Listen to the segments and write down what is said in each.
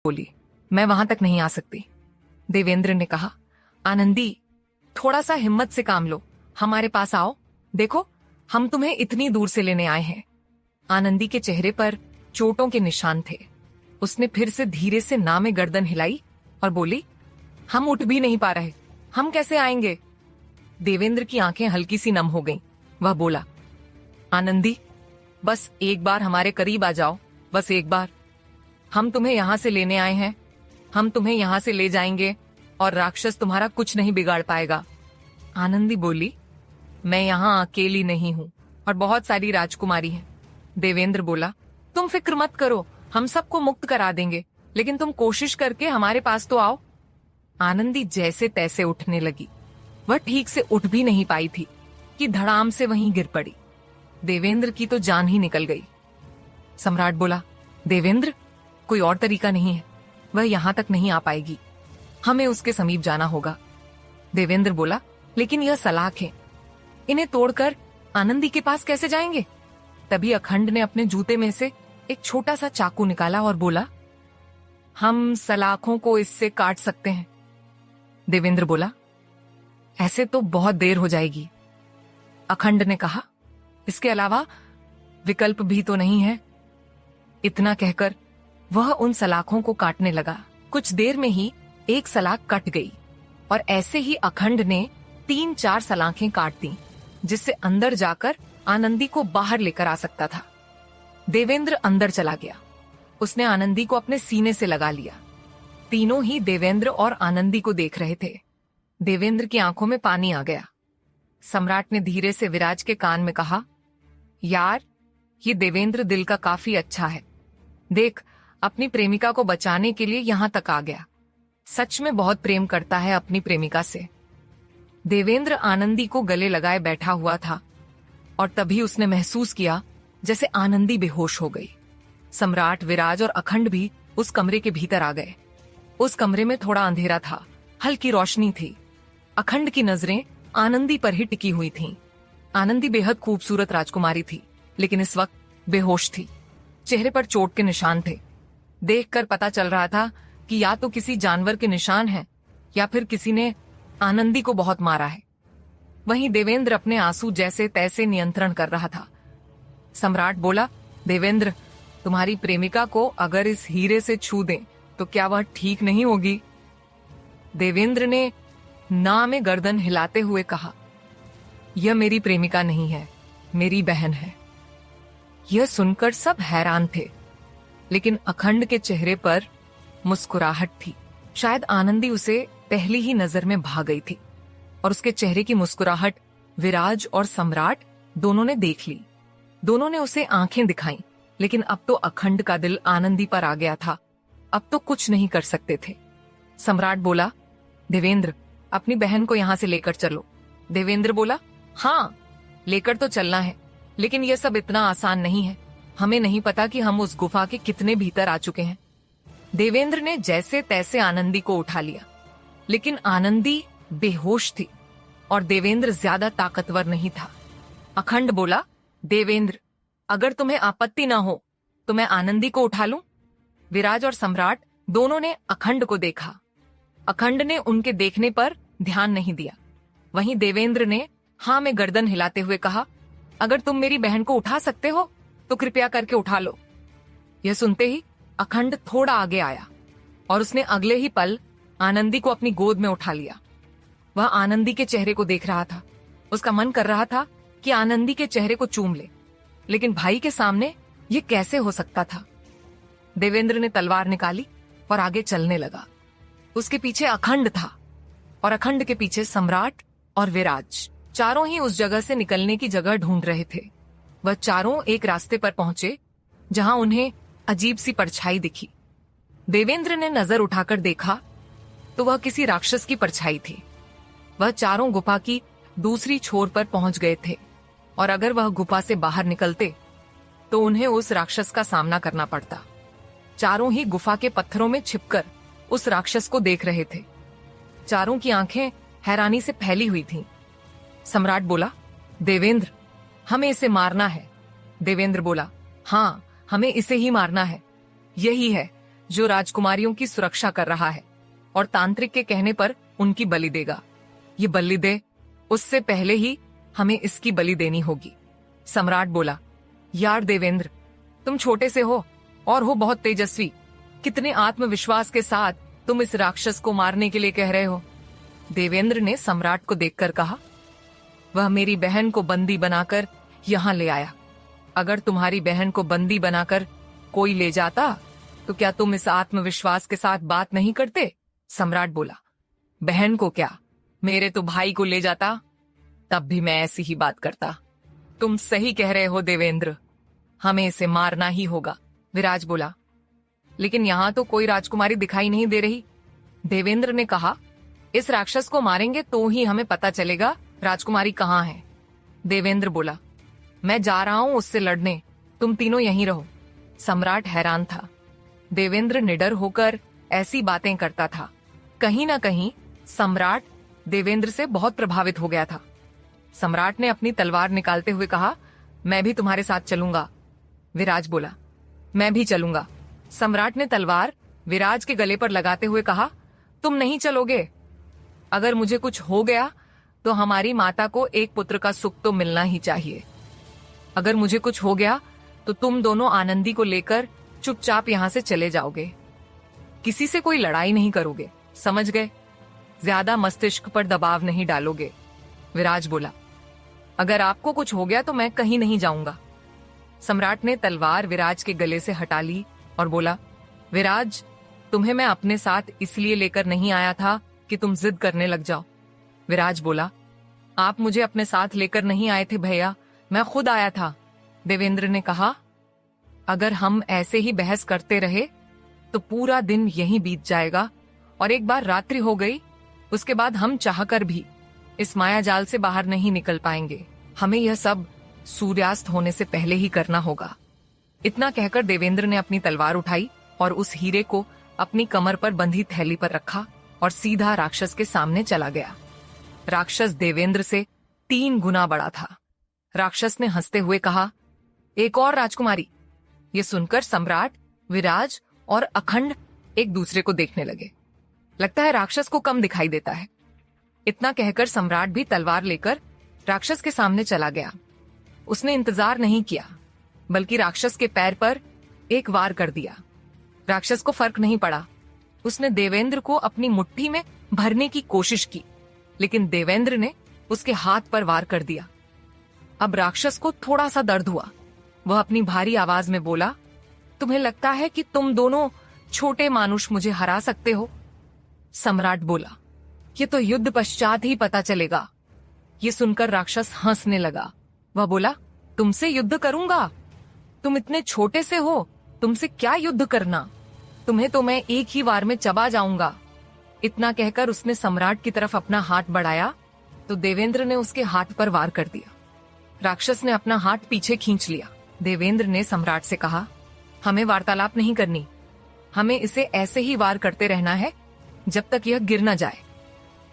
बोली, मैं वहां तक नहीं आ सकती। देवेंद्र ने कहा, आनंदी, थोड़ा सा हिम्मत से काम लो, हमारे पास आओ, देखो हम तुम्हें इतनी दूर से लेने आए हैं। आनंदी के चेहरे पर चोटों के निशान थे। उसने फिर से धीरे से ना में गर्दन हिलाई और बोली, हम उठ भी नहीं पा रहे, हम कैसे आएंगे? देवेंद्र की आंखें हल्की सी नम हो गईं। वह बोला, आनंदी, बस एक बार हमारे करीब आ जाओ, बस एक बार। हम तुम्हें यहां से लेने आए हैं, हम तुम्हें यहां से ले जाएंगे और राक्षस तुम्हारा कुछ नहीं बिगाड़ पाएगा। आनंदी बोली, मैं यहां अकेली नहीं हूं और बहुत सारी राजकुमारी हैं। देवेंद्र बोला, तुम फिक्र मत करो, हम सबको मुक्त करा देंगे, लेकिन तुम कोशिश करके हमारे पास तो आओ। आनंदी जैसे तैसे उठने लगी। वह ठीक से उठ भी नहीं पाई थी कि धड़ाम से वहीं गिर पड़ी। देवेंद्र की तो जान ही निकल गई। सम्राट बोला, देवेंद्र, कोई और तरीका नहीं है, वह यहां तक नहीं आ पाएगी, हमें उसके समीप जाना होगा। देवेंद्र बोला, लेकिन यह सलाख है, इन्हें तोड़कर आनंदी के पास कैसे जाएंगे? तभी अखंड ने अपने जूते में से एक छोटा सा चाकू निकाला और बोला, हम सलाखों को इससे काट सकते हैं। देवेंद्र बोला, ऐसे तो बहुत देर हो जाएगी। अखंड ने कहा, इसके अलावा विकल्प भी तो नहीं है। इतना कहकर वह उन सलाखों को काटने लगा। कुछ देर में ही एक सलाख कट गई और ऐसे ही अखंड ने 3-4 सलाखें काट दी, जिससे अंदर जाकर आनंदी को बाहर लेकर आ सकता था। देवेंद्र अंदर चला गया। उसने आनंदी को अपने सीने से लगा लिया। तीनों ही देवेंद्र और आनंदी को देख रहे थे। देवेंद्र की आंखों में पानी आ गया। सम्राट ने धीरे से विराज के कान में कहा, यार, ये देवेंद्र दिल का काफी अच्छा है। देख, अपनी प्रेमिका को बचाने के लिए यहां तक आ गया। सच में बहुत प्रेम करता है अपनी प्रेमिका से। देवेंद्र आनंदी को गले लगाए बैठा हुआ था और तभी उसने महसूस किया जैसे आनंदी बेहोश हो गई। सम्राट, विराज और अखंड भी उस कमरे के भीतर आ गए। उस कमरे में थोड़ा अंधेरा था, हल्की रोशनी थी। अखंड की नजरें आनंदी पर ही टिकी हुई थीं। आनंदी बेहद खूबसूरत राजकुमारी थी, लेकिन इस वक्त बेहोश थी। चेहरे पर चोट के निशान थे। देखकर पता चल रहा था कि या तो किसी जानवर के निशान हैं या फिर किसी ने आनंदी को बहुत मारा है। वहीं देवेंद्र अपने आंसू जैसे तैसे नियंत्रण कर रहा था। सम्राट बोला, देवेंद्र, तुम्हारी प्रेमिका को अगर इस हीरे से छू दें तो क्या वह ठीक नहीं होगी? देवेंद्र ने ना में गर्दन हिलाते हुए कहा, यह मेरी प्रेमिका नहीं है, मेरी बहन है। यह सुनकर सब हैरान थे, लेकिन अखंड के चेहरे पर मुस्कुराहट थी। शायद आनंदी उसे पहली ही नजर में भा गई थी और उसके चेहरे की मुस्कुराहट विराज और सम्राट दोनों ने देख ली। दोनों ने उसे आंखें दिखाईं, लेकिन अब तो अखंड का दिल आनंदी पर आ गया था। अब तो कुछ नहीं कर सकते थे। सम्राट बोला, देवेंद्र, अपनी बहन को यहां से लेकर चलो। देवेंद्र बोला, हाँ, लेकर तो चलना है, लेकिन यह सब इतना आसान नहीं है। हमें नहीं पता कि हम उस गुफा के कितने भीतर आ चुके हैं। देवेंद्र ने जैसे तैसे आनंदी को उठा लिया, लेकिन आनंदी बेहोश थी और देवेंद्र ज्यादा ताकतवर नहीं था। अखंड बोला, देवेंद्र, अगर तुम्हें आपत्ति ना हो तो मैं आनंदी को उठा लूं? विराज और सम्राट दोनों ने अखंड को देखा। अखंड ने उनके देखने पर ध्यान नहीं दिया। वहीं देवेंद्र ने हाँ में गर्दन हिलाते हुए कहा, अगर तुम मेरी बहन को उठा सकते हो तो कृपया करके उठा लो। यह सुनते ही अखंड थोड़ा आगे आया और उसने अगले ही पल आनंदी को अपनी गोद में उठा लिया। वह आनंदी के चेहरे को देख रहा था। उसका मन कर रहा था कि आनंदी के चेहरे को चूम ले, लेकिन भाई के सामने यह कैसे हो सकता था? देवेंद्र ने तलवार निकाली और आगे चलने लगा। उसके पीछे अखंड था और अखंड के पीछे सम्राट और विराज। चारों ही उस जगह से निकलने की जगह ढूंढ रहे थे। वह चारों एक रास्ते पर पहुंचे जहां उन्हें अजीब सी परछाई दिखी। देवेंद्र ने नजर उठाकर देखा तो वह किसी राक्षस की परछाई थी। वह चारों गुफा की दूसरी छोर पर पहुंच गए थे और अगर वह गुफा से बाहर निकलते तो उन्हें उस राक्षस का सामना करना पड़ता। चारों ही गुफा के पत्थरों में छिपकर उस राक्षस को देख रहे थे। चारों की आंखें हैरानी से फैली हुई थीं। सम्राट बोला, देवेंद्र, हमें इसे मारना है। देवेंद्र बोला, हाँ, हमें इसे ही मारना है। यही है, जो राजकुमारियों की सुरक्षा कर रहा है और तांत्रिक के कहने पर उनकी बलि देगा। ये बलि दे, उससे पहले ही हमें इसकी बलि देनी होगी। सम्राट बोला, यार देवेंद्र, तुम छोटे से हो और हो बहुत तेजस्वी। कितने आत्मविश्वास के साथ तुम इस राक्षस को मारने के लिए कह रहे हो। देवेंद्र ने सम्राट को देखकर कहा, वह मेरी बहन को बंदी बनाकर यहां ले आया। अगर तुम्हारी बहन को बंदी बनाकर कोई ले जाता तो क्या तुम इस आत्मविश्वास के साथ बात नहीं करते? सम्राट बोला, बहन को क्या, मेरे तो भाई को ले जाता तब भी मैं ऐसी ही बात करता। तुम सही कह रहे हो देवेंद्र, हमें इसे मारना ही होगा। विराज बोला, लेकिन यहां तो कोई राजकुमारी दिखाई नहीं दे रही। देवेंद्र ने कहा, इस राक्षस को मारेंगे तो ही हमें पता चलेगा राजकुमारी कहाँ है। देवेंद्र बोला, मैं जा रहा हूं उससे लड़ने, तुम तीनों यहीं रहो। सम्राट हैरान था। देवेंद्र निडर होकर ऐसी बातें करता था। कहीं ना कहीं सम्राट देवेंद्र से बहुत प्रभावित हो गया था। सम्राट ने अपनी तलवार निकालते हुए कहा, मैं भी तुम्हारे साथ चलूंगा। विराज बोला, मैं भी चलूंगा। सम्राट ने तलवार विराज के गले पर लगाते हुए कहा, तुम नहीं चलोगे? अगर मुझे कुछ हो गया तो हमारी माता को एक पुत्र का सुख तो मिलना ही चाहिए। अगर मुझे कुछ हो गया तो तुम दोनों आनंदी को लेकर चुपचाप यहां से चले जाओगे। किसी से कोई लड़ाई नहीं करोगे, समझ गए? ज्यादा मस्तिष्क पर दबाव नहीं डालोगे। विराज बोला, अगर आपको कुछ हो गया तो मैं कहीं नहीं जाऊंगा। सम्राट ने तलवार विराज के गले से हटा ली और बोला, विराज, तुम्हें मैं अपने साथ इसलिए लेकर नहीं आया था कि तुम जिद करने लग जाओ। विराज बोला, आप मुझे अपने साथ लेकर नहीं आए थे भैया, मैं खुद आया था। देवेंद्र ने कहा, अगर हम ऐसे ही बहस करते रहे तो पूरा दिन यहीं बीत जाएगा और एक बार रात्रि हो गई, उसके बाद हम चाहकर भी इस माया जाल से बाहर नहीं निकल पाएंगे। हमें यह सब सूर्यास्त होने से पहले ही करना होगा। इतना कहकर देवेंद्र ने अपनी तलवार उठाई और उस हीरे को अपनी कमर पर बंधी थैली पर रखा और सीधा राक्षस के सामने चला गया। राक्षस देवेंद्र से 3 गुना बड़ा था। राक्षस ने हंसते हुए कहा, एक और राजकुमारी। ये सुनकर सम्राट, विराज और अखंड एक दूसरे को देखने लगे। लगता है राक्षस को कम दिखाई देता है। इतना कहकर सम्राट भी तलवार लेकर राक्षस के सामने चला गया। उसने इंतजार नहीं किया, बल्कि राक्षस के पैर पर एक वार कर दिया। राक्षस को फर्क नहीं पड़ा। उसने देवेंद्र को अपनी मुट्ठी में भरने की कोशिश की, लेकिन देवेंद्र ने उसके हाथ पर वार कर दिया। अब राक्षस को थोड़ा सा दर्द हुआ। वह अपनी भारी आवाज में बोला, तुम्हें लगता है कि तुम दोनों छोटे मानुष मुझे हरा सकते हो? सम्राट बोला, ये तो युद्ध पश्चात ही पता चलेगा। ये सुनकर राक्षस हंसने लगा। वह बोला, तुमसे युद्ध करूंगा? तुम इतने छोटे से हो, तुमसे क्या युद्ध करना? तुम्हें तो मैं एक ही वार में चबा जाऊंगा। इतना कहकर उसने सम्राट की तरफ अपना हाथ बढ़ाया तो देवेंद्र ने उसके हाथ पर वार कर दिया। राक्षस ने अपना हाथ पीछे खींच लिया। देवेंद्र ने सम्राट से कहा, हमें वार्तालाप नहीं करनी, हमें इसे ऐसे ही वार करते रहना है जब तक यह गिर न जाए।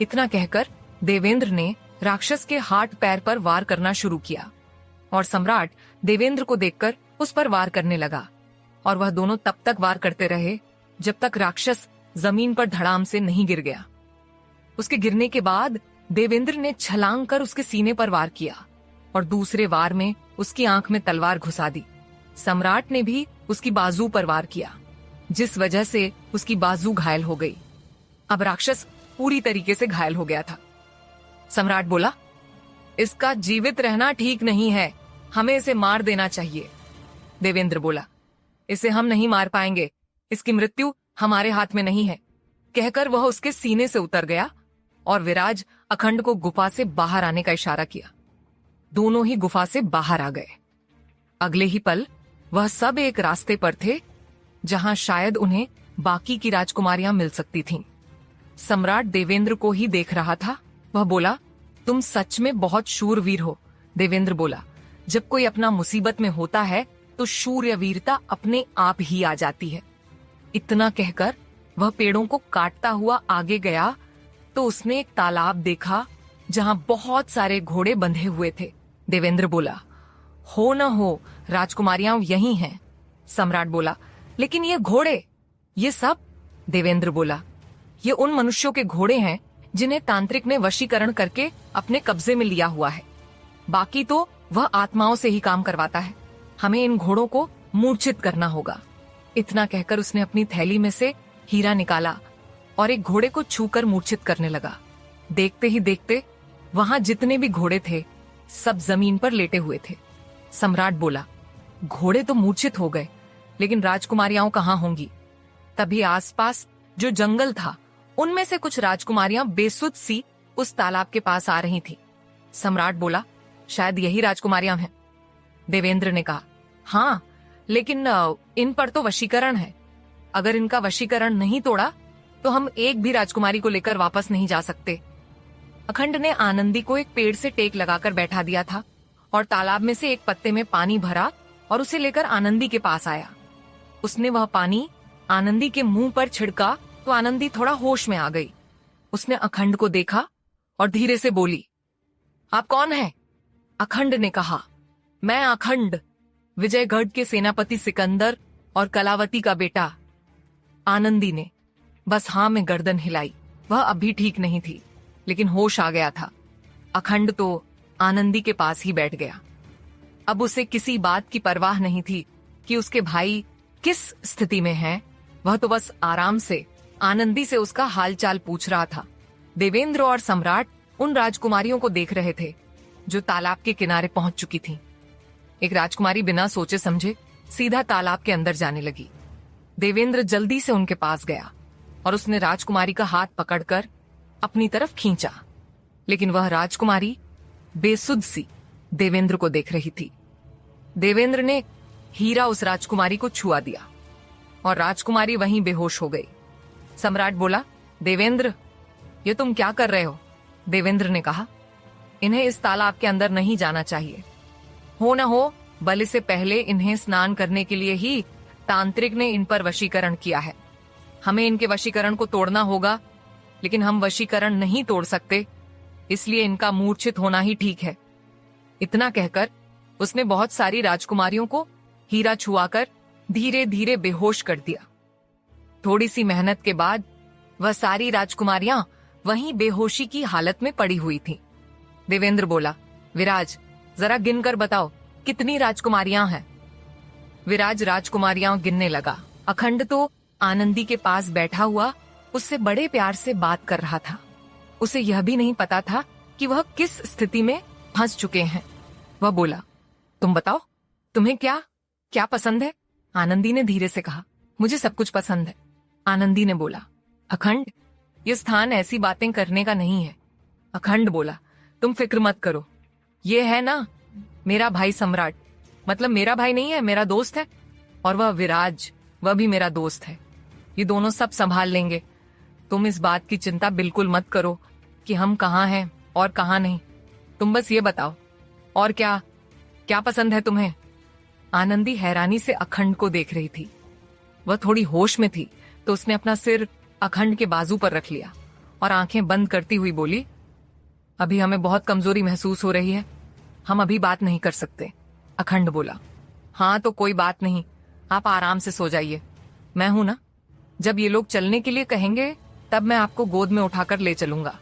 इतना कहकर देवेंद्र ने राक्षस के हाथ पैर पर वार करना शुरू किया और सम्राट देवेंद्र को देखकर उस पर वार करने लगा और वह दोनों तब तक वार करते रहे जब तक राक्षस जमीन पर धड़ाम से नहीं गिर गया। उसके गिरने के बाद देवेंद्र ने छलांग कर उसके सीने पर वार किया और दूसरे वार में उसकी आंख में तलवार घुसा दी। सम्राट ने भी उसकी बाजू पर वार किया, जिस वजह से उसकी बाजू घायल हो गई। अब राक्षस पूरी तरीके से घायल हो गया था। सम्राट बोला, इसका जीवित रहना ठीक नहीं है, हमें इसे मार देना चाहिए। देवेंद्र बोला, इसे हम नहीं मार पाएंगे, इसकी मृत्यु हमारे हाथ में नहीं है। कहकर वह उसके सीने से उतर गया और विराज अखंड को गुफा से बाहर आने का इशारा किया। दोनों ही गुफा से बाहर आ गए। अगले ही पल वह सब एक रास्ते पर थे जहां शायद उन्हें बाकी की राजकुमारियां मिल सकती थीं। सम्राट देवेंद्र को ही देख रहा था। वह बोला, तुम सच में बहुत शूरवीर हो। देवेंद्र बोला, जब कोई अपना मुसीबत में होता है तो शूरवीरता अपने आप ही आ जाती है। इतना कहकर वह पेड़ों को काटता हुआ आगे गया तो उसने एक तालाब देखा जहां बहुत सारे घोड़े बंधे हुए थे। देवेंद्र बोला, हो न हो राजकुमारियां यही हैं। सम्राट बोला, लेकिन ये घोड़े? ये सब? देवेंद्र बोला, ये उन मनुष्यों के घोड़े हैं जिन्हें तांत्रिक ने वशीकरण करके अपने कब्जे में लिया हुआ है। बाकी तो वह आत्माओं से ही काम करवाता है। हमें इन घोड़ों को मूर्छित करना होगा। इतना कहकर उसने अपनी थैली में से हीरा निकाला और एक घोड़े को छूकर मूर्छित करने लगा। देखते ही देखते वहां जितने भी घोड़े थे सब जमीन पर लेटे हुए थे। सम्राट बोला, घोड़े तो मूर्छित हो गए, लेकिन राजकुमारियां कहाँ होंगी? तभी आसपास जो जंगल था उनमें से कुछ राजकुमारियां बेसुध सी उस तालाब के पास आ रही थी। सम्राट बोला, शायद यही राजकुमारियां हैं। देवेंद्र ने कहा, हाँ, लेकिन इन पर तो वशीकरण है। अगर इनका वशीकरण नहीं तोड़ा तो हम एक भी राजकुमारी को लेकर वापस नहीं जा सकते। अखंड ने आनंदी को एक पेड़ से टेक लगाकर बैठा दिया था और तालाब में से एक पत्ते में पानी भरा और उसे लेकर आनंदी के पास आया। उसने वह पानी आनंदी के मुंह पर छिड़का तो आनंदी थोड़ा होश में आ गई। उसने अखंड को देखा और धीरे से बोली, आप कौन हैं? अखंड ने कहा, मैं अखंड, विजयगढ़ के सेनापति सिकंदर और कलावती का बेटा। आनंदी ने बस हाँ में गर्दन हिलाई। वह अभी ठीक नहीं थी, लेकिन होश आ गया था। अखंड तो आनंदी के पास ही बैठ गया। अब उसे किसी बात की परवाह नहीं थी कि उसके भाई किस स्थिति में हैं। वह तो बस आराम से आनंदी से उसका हालचाल पूछ रहा था। देवेंद्र और सम्राट उन राजकुमारियों को देख रहे थे जो तालाब के किनारे पहुंच चुकी थीं। एक राजकुमारी बिना सोचे समझे सीधा तालाब के अंदर जाने लगी। देवेंद्र जल्दी से उनके पास गया और उसने राजकुमारी का हाथ पकड़कर अपनी तरफ खींचा, लेकिन वह राजकुमारी बेसुध सी देवेंद्र को देख रही थी। देवेंद्र ने हीरा उस राजकुमारी को छुआ दिया और राजकुमारी वहीं बेहोश हो गई। सम्राट बोला, देवेंद्र, ये तुम क्या कर रहे हो? देवेंद्र ने कहा, इन्हें इस तालाब के अंदर नहीं जाना चाहिए। हो न हो बलि से पहले इन्हें स्नान करने के लिए ही तांत्रिक ने इन पर वशीकरण किया है। हमें इनके वशीकरण को तोड़ना होगा, लेकिन हम वशीकरण नहीं तोड़ सकते, इसलिए इनका मूर्छित होना ही ठीक है। इतना कहकर उसने बहुत सारी राजकुमारियों को हीरा छुआकर धीरे धीरे बेहोश कर दिया। थोड़ी सी मेहनत के बाद वह सारी राजकुमारियां वहीं बेहोशी की हालत में पड़ी हुई थीं। देवेंद्र बोला, विराज, जरा गिनकर बताओ कितनी राजकुमारियां हैं? विराज राजकुमारियां गिनने लगा। अखंड तो आनंदी के पास बैठा हुआ उससे बड़े प्यार से बात कर रहा था। उसे यह भी नहीं पता था कि वह किस स्थिति में फंस चुके हैं। वह बोला, तुम बताओ, तुम्हें क्या क्या पसंद है? आनंदी ने धीरे से कहा, मुझे सब कुछ पसंद है। आनंदी ने बोला, अखंड, ये स्थान ऐसी बातें करने का नहीं है। अखंड बोला, तुम फिक्र मत करो, ये है ना मेरा भाई सम्राट, मतलब मेरा भाई नहीं है, मेरा दोस्त है, और वह विराज, वह भी मेरा दोस्त है। ये दोनों सब संभाल लेंगे। तुम इस बात की चिंता बिल्कुल मत करो कि हम कहाँ हैं और कहाँ नहीं। तुम बस ये बताओ, और क्या क्या पसंद है तुम्हें? आनंदी हैरानी से अखंड को देख रही थी। वह थोड़ी होश में थी तो उसने अपना सिर अखंड के बाजू पर रख लिया और आंखें बंद करती हुई बोली, अभी हमें बहुत कमजोरी महसूस हो रही है, हम अभी बात नहीं कर सकते। अखंड बोला, हाँ तो कोई बात नहीं, आप आराम से सो जाइए, मैं हूं ना। जब ये लोग चलने के लिए कहेंगे तब मैं आपको गोद में उठाकर ले चलूंगा।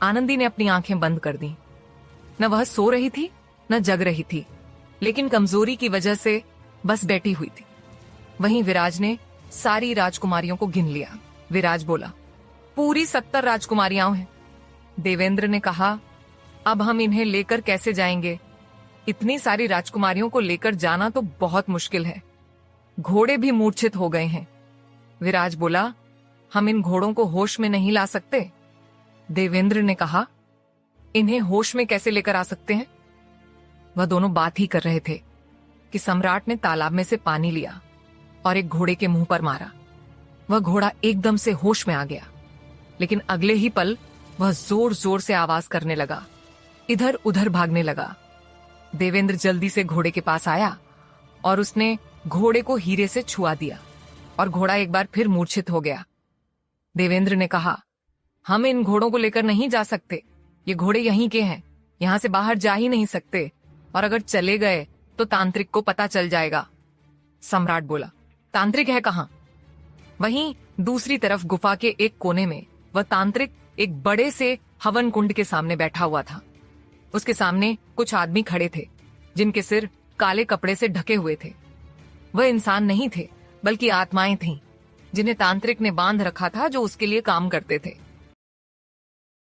आनंदी ने अपनी आंखें बंद कर दी। न वह सो रही थी न जग रही थी, लेकिन कमजोरी की वजह से बस बैठी हुई थी। वहीं विराज ने सारी राजकुमारियों को गिन लिया। विराज बोला, पूरी 70 राजकुमारियां हैं। देवेंद्र ने कहा, अब हम इन्हें लेकर कैसे जाएंगे? इतनी सारी राजकुमारियों को लेकर जाना तो बहुत मुश्किल है। घोड़े भी मूर्छित हो गए हैं। विराज बोला, हम इन घोड़ों को होश में नहीं ला सकते। देवेंद्र ने कहा, इन्हें होश में कैसे लेकर आ सकते हैं? वह दोनों बात ही कर रहे थे कि सम्राट ने तालाब में से पानी लिया और एक घोड़े के मुंह पर मारा। वह घोड़ा एकदम से होश में आ गया, लेकिन अगले ही पल वह जोर जोर से आवाज करने लगा, इधर उधर भागने लगा। देवेंद्र जल्दी से घोड़े के पास आया और उसने घोड़े को हीरे से छुआ दिया और घोड़ा एक बार फिर मूर्छित हो गया। देवेंद्र ने कहा, हम इन घोड़ों को लेकर नहीं जा सकते, ये घोड़े यहीं के हैं, यहां से बाहर जा ही नहीं सकते, और अगर चले गए तो तांत्रिक को पता चल जाएगा। सम्राट बोला, तांत्रिक है कहाँ? वहीं दूसरी तरफ गुफा के एक कोने में वह तांत्रिक एक बड़े से हवन कुंड के सामने बैठा हुआ था। उसके सामने कुछ आदमी खड़े थे जिनके सिर काले कपड़े से ढके हुए थे। वह इंसान नहीं थे बल्कि आत्माएं थीं जिन्हें तांत्रिक ने बांध रखा था, जो उसके लिए काम करते थे।